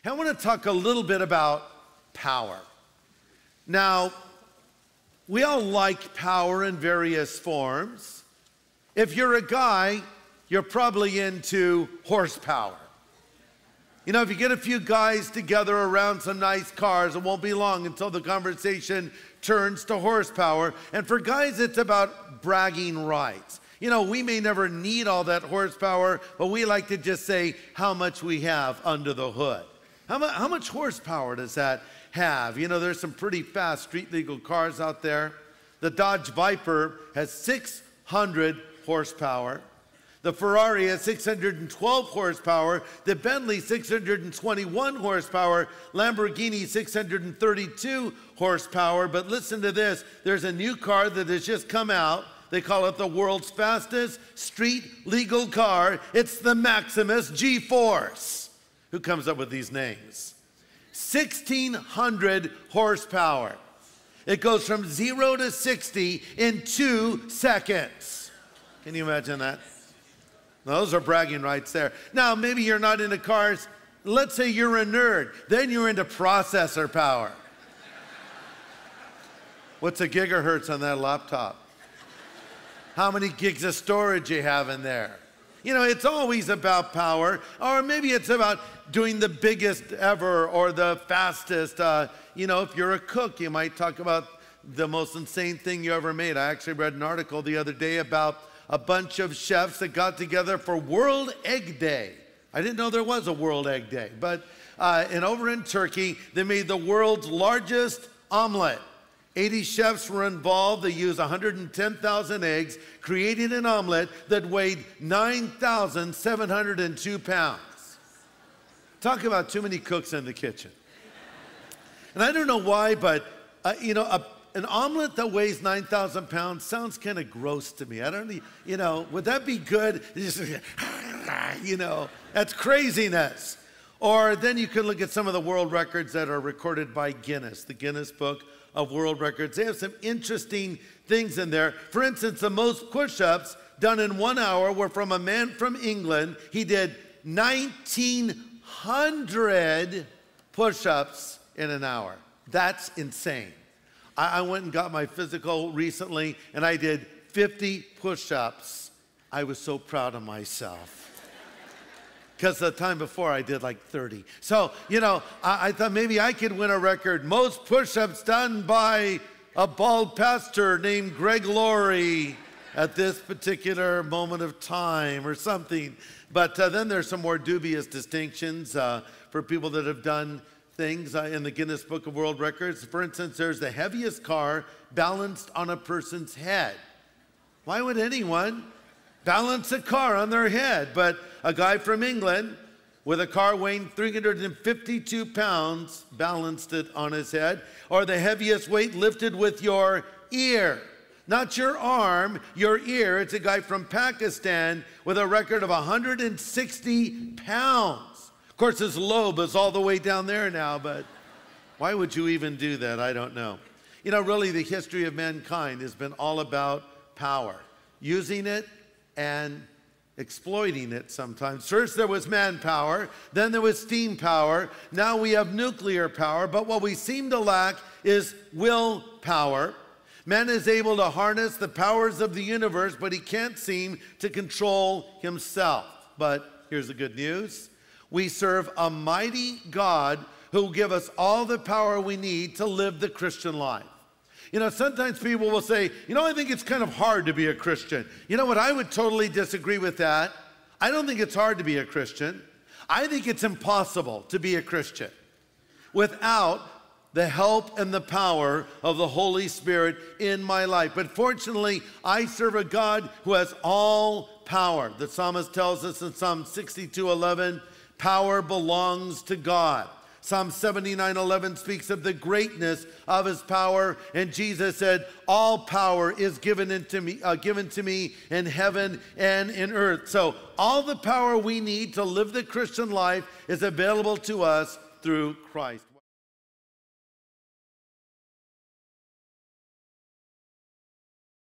I want to talk a little bit about power. Now, we all like power in various forms. If you're a guy, you're probably into horsepower. You know, if you get a few guys together around some nice cars, it won't be long until the conversation turns to horsepower. And for guys, it's about bragging rights. You know, we may never need all that horsepower, but we like to just say how much we have under the hood. How much horsepower does that have? You know, there's some pretty fast street legal cars out there. The Dodge Viper has 600 horsepower. The Ferrari has 612 horsepower. The Bentley, 621 horsepower. Lamborghini, 632 horsepower. But listen to this. There's a new car that has just come out. They call it the world's fastest street legal car. It's the Maximus G-Force. Who comes up with these names? 1,600 horsepower. It goes from 0 to 60 in 2 seconds. Can you imagine that? Those are bragging rights there. Now, maybe you're not into cars. Let's say you're a nerd. Then you're into processor power. What's a gigahertz on that laptop? How many gigs of storage you have in there? You know, it's always about power, or maybe it's about doing the biggest ever or the fastest. You know, if you're a cook, you might talk about the most insane thing you ever made. I actually read an article the other day about a bunch of chefs that got together for World Egg Day. I didn't know there was a World Egg Day, but over in Turkey, they made the world's largest omelet. 80 chefs were involved. They used 110,000 eggs, creating an omelet that weighed 9,702 pounds. Talk about too many cooks in the kitchen. And I don't know why, but you know, an omelet that weighs 9,000 pounds sounds kind of gross to me. I don't, you know, would that be good? You know, that's craziness. Or then you can look at some of the world records that are recorded by Guinness, the Guinness Book of World Records. They have some interesting things in there. For instance, the most push-ups done in 1 hour were from a man from England. He did 1,900 push-ups in an hour. That's insane. I went and got my physical recently, and I did 50 push-ups. I was so proud of myself. Because the time before I did like 30. So, you know, I thought maybe I could win a record. Most push-ups done by a bald pastor named Laurie at this particular moment of time or something. But then there's some more dubious distinctions for people that have done things in the Guinness Book of World Records. For instance, there's the heaviest car balanced on a person's head. Why would anyone balance a car on their head? But a guy from England with a car weighing 352 pounds balanced it on his head. Or the heaviest weight lifted with your ear. Not your arm, your ear. It's a guy from Pakistan with a record of 160 pounds. Of course, his lobe is all the way down there now, but why would you even do that? I don't know. You know, really, the history of mankind has been all about power, using it and exploiting it sometimes. First there was manpower, then there was steam power, now we have nuclear power, but what we seem to lack is willpower. Man is able to harness the powers of the universe, but he can't seem to control himself. But here's the good news. We serve a mighty God who will give us all the power we need to live the Christian life. You know, sometimes people will say, you know, I think it's kind of hard to be a Christian. You know what? I would totally disagree with that. I don't think it's hard to be a Christian. I think it's impossible to be a Christian without the help and the power of the Holy Spirit in my life. But fortunately, I serve a God who has all power. The psalmist tells us in Psalm 62:11, power belongs to God. Psalm 79:11 speaks of the greatness of his power, and Jesus said, all power is given to me in heaven and in earth. So all the power we need to live the Christian life is available to us through Christ.